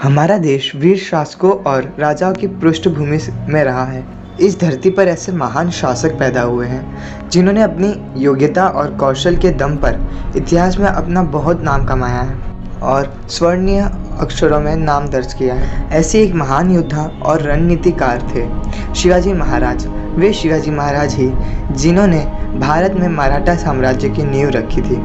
हमारा देश वीर शासकों और राजाओं की पृष्ठभूमि में रहा है। इस धरती पर ऐसे महान शासक पैदा हुए हैं जिन्होंने अपनी योग्यता और कौशल के दम पर इतिहास में अपना बहुत नाम कमाया है और स्वर्णीय अक्षरों में नाम दर्ज किया है। ऐसे एक महान योद्धा और रणनीतिकार थे शिवाजी महाराज। वे शिवाजी महाराज ही जिन्होंने भारत में मराठा साम्राज्य की नींव रखी थी।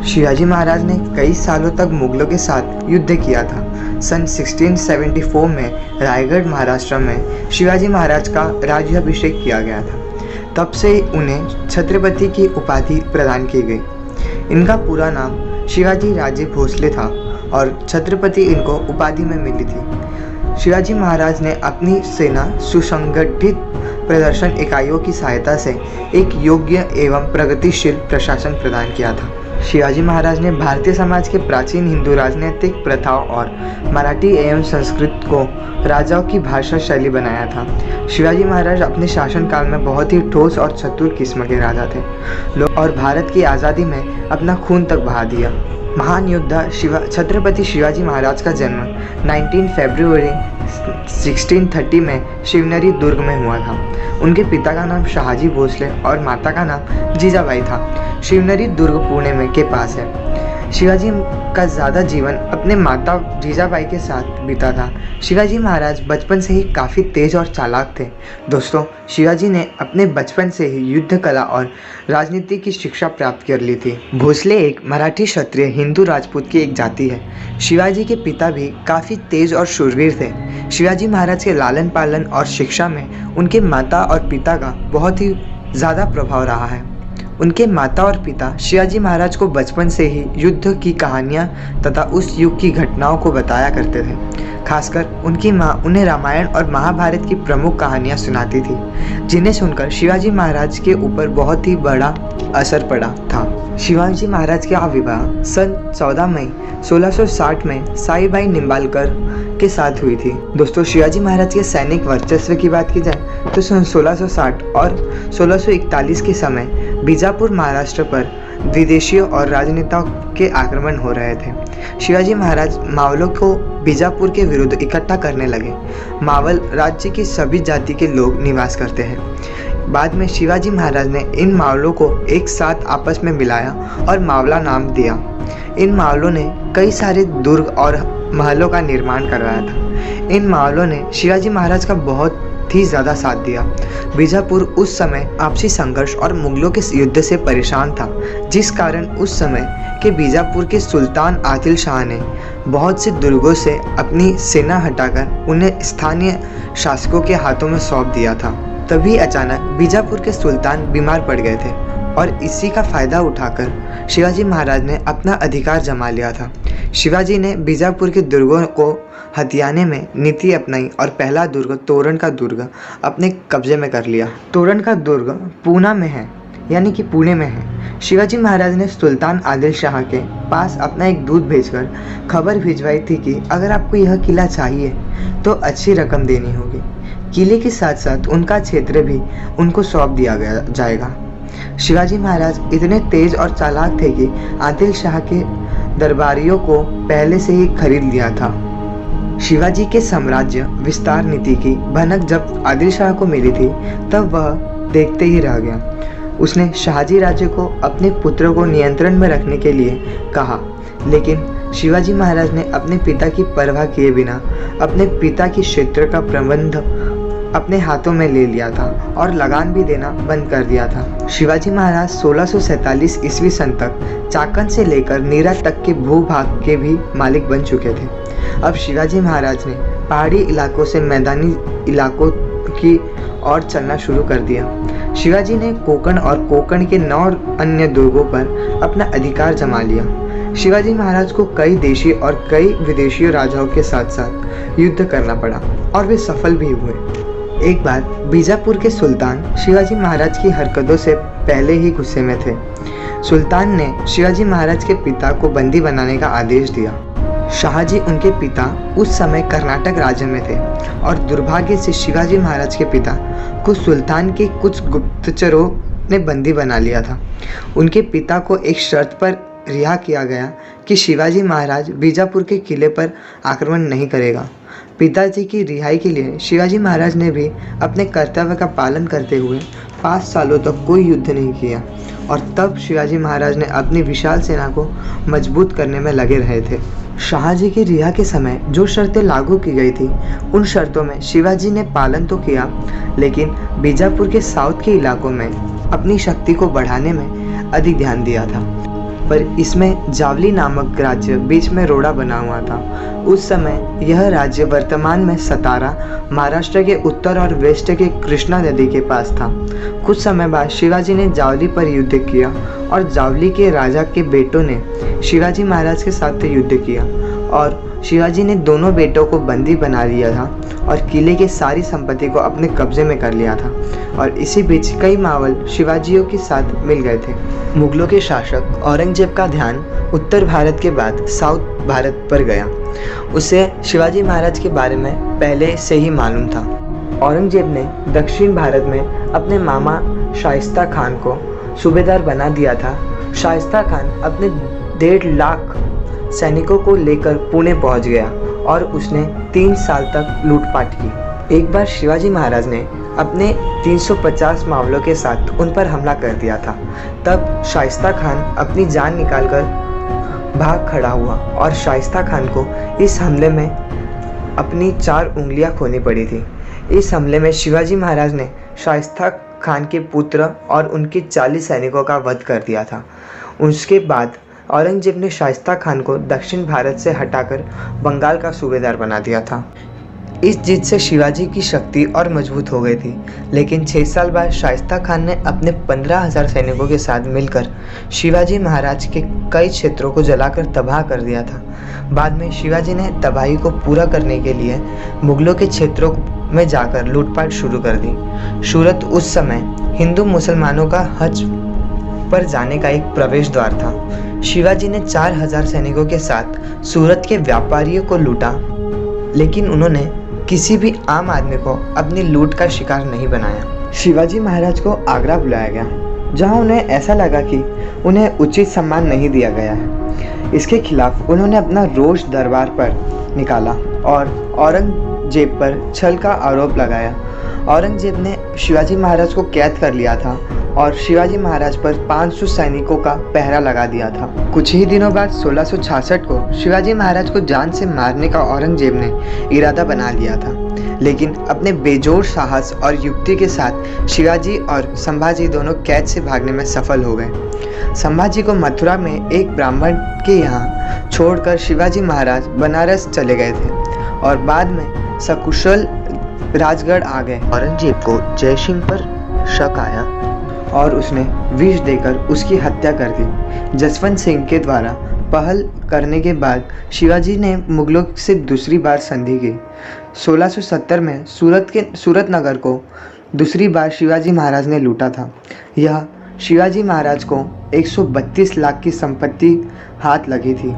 शिवाजी महाराज ने कई सालों तक मुगलों के साथ युद्ध किया था। सन 1674 में रायगढ़ महाराष्ट्र में शिवाजी महाराज का राज्याभिषेक किया गया था। तब से उन्हें छत्रपति की उपाधि प्रदान की गई। इनका पूरा नाम शिवाजी राजे भोसले था और छत्रपति इनको उपाधि में मिली थी। शिवाजी महाराज ने अपनी सेना सुसंगठित प्रदर्शन इकाइयों की सहायता से एक योग्य एवं प्रगतिशील प्रशासन प्रदान किया था। शिवाजी महाराज ने भारतीय समाज के प्राचीन हिंदू राजनीतिक प्रथाओं और मराठी एवं संस्कृत को राजाओं की भाषा शैली बनाया था। शिवाजी महाराज अपने शासनकाल में बहुत ही ठोस और चतुर किस्म के राजा थे और भारत की आज़ादी में अपना खून तक बहा दिया। महान योद्धा छत्रपति शिवाजी महाराज का जन्म 19 फरवरी 1630 में शिवनेरी दुर्ग में हुआ था। उनके पिता का नाम शाहजी भोसले और माता का नाम जीजाबाई था। शिवनेरी दुर्ग पुणे में के पास है। शिवाजी का ज़्यादा जीवन अपने माता जीजाबाई के साथ बीता था। शिवाजी महाराज बचपन से ही काफ़ी तेज और चालाक थे। दोस्तों, शिवाजी ने अपने बचपन से ही युद्ध कला और राजनीति की शिक्षा प्राप्त कर ली थी। भोसले एक मराठी क्षत्रिय हिंदू राजपूत की एक जाति है। शिवाजी के पिता भी काफ़ी तेज और शूरवीर थे। शिवाजी महाराज के लालन पालन और शिक्षा में उनके माता और पिता का बहुत ही ज़्यादा प्रभाव रहा है। उनके माता और पिता शिवाजी महाराज को बचपन से ही युद्ध की कहानियाँ तथा उस युग की घटनाओं को बताया करते थे। खासकर उनकी माँ उन्हें रामायण और महाभारत की प्रमुख कहानियाँ सुनाती थी, जिन्हें सुनकर शिवाजी महाराज के ऊपर बहुत ही बड़ा असर पड़ा था। शिवाजी महाराज का विवाह सन 14 मई 1660 में साईबाई निंबालकर के साथ हुई थी। दोस्तों, शिवाजी महाराज के सैनिक वर्चस्व की बात की जाए तो सन 1660 और 1641 के समय बीजापुर महाराष्ट्र पर विदेशियों और राजनेताओं के आक्रमण हो रहे थे। शिवाजी महाराज मावलों को बीजापुर के विरुद्ध इकट्ठा करने लगे। मावल राज्य की सभी जाति के लोग निवास करते हैं। बाद में शिवाजी महाराज ने इन मावलों को एक साथ आपस में मिलाया और मावला नाम दिया। इन मावलों ने कई सारे दुर्ग और महलों का निर्माण करवाया था। इन मावलों ने शिवाजी महाराज का बहुत ही ज़्यादा साथ दिया। बीजापुर उस समय आपसी संघर्ष और मुगलों के युद्ध से परेशान था, जिस कारण उस समय के बीजापुर के सुल्तान आदिल शाह ने बहुत से दुर्गों से अपनी सेना हटाकर उन्हें स्थानीय शासकों के हाथों में सौंप दिया था। तभी अचानक बीजापुर के सुल्तान बीमार पड़ गए थे और इसी का फ़ायदा उठाकर शिवाजी महाराज ने अपना अधिकार जमा लिया था। शिवाजी ने बीजापुर के दुर्गों को हथियाने में नीति अपनाई और पहला दुर्ग तोरण का दुर्ग अपने कब्जे में कर लिया। तोरण का दुर्ग पूना में है, यानी कि पुणे में है। शिवाजी महाराज ने सुल्तान आदिल शाह के पास अपना एक दूत भेजकर खबर भिजवाई थी कि अगर आपको यह किला चाहिए तो अच्छी रकम देनी होगी। किले के साथ साथ उनका क्षेत्र भी उनको सौंप दिया जाएगा। शिवाजी महाराज इतने तेज और चालाक थे कि आदिल शाह के दरबारियों को पहले से ही खरीद लिया था। शिवाजी के साम्राज्य विस्तार नीति की भनक जब आदिल शाह को मिली थी तब वह देखते ही रह गया। उसने शाहजी राजे को अपने पुत्र को नियंत्रण में रखने के लिए कहा, लेकिन शिवाजी महाराज ने अपने पिता की परवाह किए बिना अपने पिता की क्षेत्र का प्रबंध अपने हाथों में ले लिया था और लगान भी देना बंद कर दिया था। शिवाजी महाराज 1647 ईस्वी सन तक चाकन से लेकर नीरा तक के भूभाग के भी मालिक बन चुके थे। अब शिवाजी महाराज ने पहाड़ी इलाकों से मैदानी इलाकों की ओर चलना शुरू कर दिया। शिवाजी ने कोकण और कोकण के 9 अन्य दुर्गों पर अपना अधिकार जमा लिया। शिवाजी महाराज को कई देशी और कई विदेशी राजाओं के साथ साथ युद्ध करना पड़ा और वे सफल भी हुए। एक बार बीजापुर के सुल्तान शिवाजी महाराज की हरकतों से पहले ही गुस्से में थे। सुल्तान ने शिवाजी महाराज के पिता को बंदी बनाने का आदेश दिया। शाहजी उनके पिता उस समय कर्नाटक राज्य में थे और दुर्भाग्य से शिवाजी महाराज के पिता को सुल्तान के कुछ गुप्तचरों ने बंदी बना लिया था। उनके पिता को एक शर्त पर रिहा किया गया कि शिवाजी महाराज बीजापुर के किले पर आक्रमण नहीं करेगा। पिताजी की रिहाई के लिए शिवाजी महाराज ने भी अपने कर्तव्य का पालन करते हुए 5 सालों तक कोई युद्ध नहीं किया और तब शिवाजी महाराज ने अपनी विशाल सेना को मजबूत करने में लगे रहे थे। शाहजी की रिहा के समय जो शर्तें लागू की गई थी उन शर्तों में शिवाजी ने पालन तो किया, लेकिन बीजापुर के साउथ के इलाकों में अपनी शक्ति को बढ़ाने में अधिक ध्यान दिया था। पर इसमें जावली नामक राज्य बीच में रोड़ा बना हुआ था। उस समय यह राज्य वर्तमान में सतारा, महाराष्ट्र के उत्तर और वेस्ट के कृष्णा नदी के पास था। कुछ समय बाद शिवाजी ने जावली पर युद्ध किया और जावली के राजा के बेटों ने शिवाजी महाराज के साथ युद्ध किया और शिवाजी ने दोनों बेटों को बंदी बना लिया था और किले की सारी संपत्ति को अपने कब्जे में कर लिया था और इसी बीच कई मावल शिवाजियों के साथ मिल गए थे। मुगलों के शासक औरंगजेब का ध्यान उत्तर भारत के बाद साउथ भारत पर गया। उसे शिवाजी महाराज के बारे में पहले से ही मालूम था। औरंगजेब ने दक्षिण भारत में अपने मामा शाइस्ता खान को सूबेदार बना दिया था। शाइस्ता खान अपने 1.5 लाख सैनिकों को लेकर पुणे पहुंच गया और उसने 3 साल तक लूटपाट की। एक बार शिवाजी महाराज ने अपने 350 मावलों के साथ उन पर हमला कर दिया था। तब शाइस्ता खान अपनी जान निकालकर भाग खड़ा हुआ और शाइस्ता खान को इस हमले में अपनी 4 उंगलियां खोनी पड़ी थी। इस हमले में शिवाजी महाराज ने शाइस्ता खान के पुत्र और उनके 40 सैनिकों का वध कर दिया था। उसके बाद औरंगजेब ने शाइस्ता खान को दक्षिण भारत से हटाकर बंगाल का सूबेदार बना दिया था। इस जीत से शिवाजी की शक्ति और मजबूत हो गई थी, लेकिन 6 साल बाद शाइस्ता खान ने अपने 15,000 सैनिकों के साथ मिलकर शिवाजी महाराज के कई क्षेत्रों को जलाकर तबाह कर दिया था। बाद में शिवाजी ने तबाही को पूरा करने के लिए मुगलों के क्षेत्रों में जाकर लूटपाट शुरू कर दी। सूरत उस समय हिंदू मुसलमानों का हज पर जाने का एक प्रवेश द्वार था। शिवाजी ने 4,000 सैनिकों के साथ सूरत के व्यापारियों को लूटा, लेकिन उन्होंने किसी भी आम आदमी को अपनी लूट का शिकार नहीं बनाया। शिवाजी महाराज को आगरा बुलाया गया, जहां उन्हें ऐसा लगा कि उन्हें उचित सम्मान नहीं दिया गया है। इसके खिलाफ उन्होंने अपना रोष दरबार पर निकाला और औरंगजेब पर छल का आरोप लगाया। औरंगजेब ने शिवाजी महाराज को कैद कर लिया था और शिवाजी महाराज पर 500 सैनिकों का पहरा लगा दिया था। कुछ ही दिनों बाद 1666 को शिवाजी महाराज को जान से मारने का औरंगजेब ने इरादा बना लिया था, लेकिन अपने बेजोड़ साहस और युक्ति के साथ शिवाजी और संभाजी दोनों कैद से भागने में सफल हो गए। संभाजी को मथुरा में एक ब्राह्मण के यहाँ छोड़कर शिवाजी महाराज बनारस चले गए थे और बाद में सकुशल राजगढ़ आ गए। औरंगजेब को जयसिंह पर शक आया और उसने विष देकर उसकी हत्या कर दी। जसवंत सिंह के द्वारा पहल करने के बाद शिवाजी ने मुगलों से दूसरी बार संधि की। 1670 में सूरत नगर को दूसरी बार शिवाजी महाराज ने लूटा था। यह शिवाजी महाराज को 132 लाख की संपत्ति हाथ लगी थी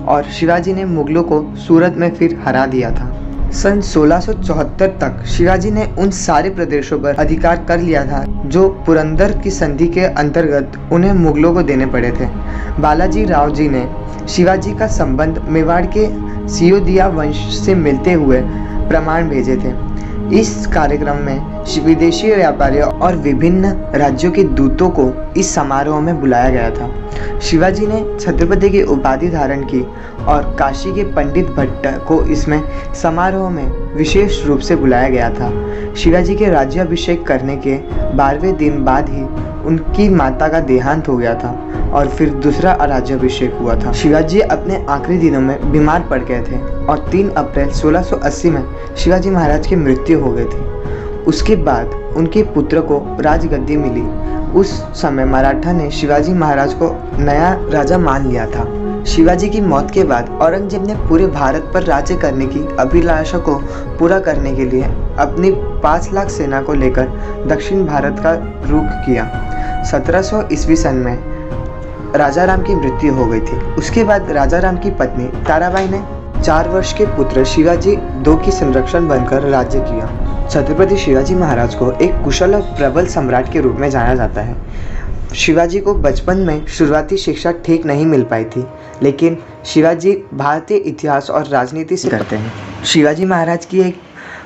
और शिवाजी ने मुगलों को सूरत में फिर हरा दिया था। सन 1674 तक शिवाजी ने उन सारे प्रदेशों पर अधिकार कर लिया था जो पुरंदर की संधि के अंतर्गत उन्हें मुगलों को देने पड़े थे। बालाजी राव जी ने शिवाजी का संबंध मेवाड़ के सियोदिया वंश से मिलते हुए प्रमाण भेजे थे। इस कार्यक्रम में विदेशी व्यापारियों और विभिन्न राज्यों के दूतों को इस समारोह में बुलाया गया था। शिवाजी ने छत्रपति की उपाधि धारण की और काशी के पंडित भट्ट को इसमें समारोह में विशेष रूप से बुलाया गया था। शिवाजी के राज्याभिषेक करने के 12वें दिन बाद ही उनकी माता का देहांत हो गया था और फिर दूसरा राज्याभिषेक हुआ था। शिवाजी अपने आखिरी दिनों में बीमार पड़ गए थे और 3 अप्रैल 1680 में शिवाजी महाराज की मृत्यु हो गई थी। उसके बाद उनके पुत्र को राजगद्दी मिली। उस समय मराठा ने शिवाजी महाराज को नया राजा मान लिया था। शिवाजी की मौत के बाद औरंगजेब ने पूरे भारत पर राज्य करने की अभिलाषा को पूरा करने के लिए अपनी 5 लाख सेना को लेकर दक्षिण भारत का रुख किया। 1700 ईस्वी सन में राजाराम की मृत्यु हो गई थी। उसके बाद राजाराम की पत्नी ताराबाई ने 4 वर्ष के पुत्र शिवाजी II की संरक्षण बनकर राज्य किया। छत्रपति शिवाजी महाराज को एक कुशल और प्रबल सम्राट के रूप में जाना जाता है। शिवाजी को बचपन में शुरुआती शिक्षा ठीक नहीं मिल पाई थी, लेकिन शिवाजी भारतीय इतिहास और राजनीति से करते हैं। शिवाजी महाराज की एक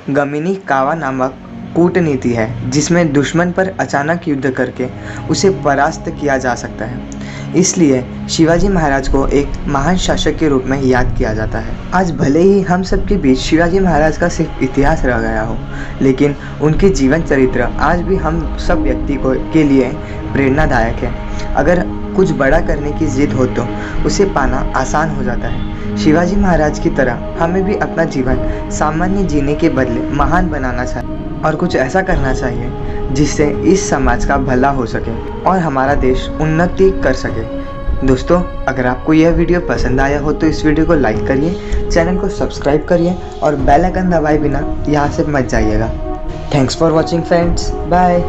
गमिनी कावा नामक कूटनीति है, जिसमें दुश्मन पर अचानक युद्ध करके उसे परास्त किया जा सकता है। इसलिए शिवाजी महाराज को एक महान शासक के रूप में याद किया जाता है। आज भले ही हम सबके बीच शिवाजी महाराज का सिर्फ इतिहास रह गया हो, लेकिन उनके जीवन चरित्र आज भी हम सब व्यक्ति के लिए प्रेरणादायक है। अगर कुछ बड़ा करने की जिद हो तो उसे पाना आसान हो जाता है। शिवाजी महाराज की तरह हमें भी अपना जीवन सामान्य जीने के बदले महान बनाना चाहिए और कुछ ऐसा करना चाहिए जिससे इस समाज का भला हो सके और हमारा देश उन्नति कर सके। दोस्तों, अगर आपको यह वीडियो पसंद आया हो तो इस वीडियो को लाइक करिए, चैनल को सब्सक्राइब करिए और बेल आइकन दबाए बिना यहाँ से मत जाइएगा। Thanks for watching friends, bye.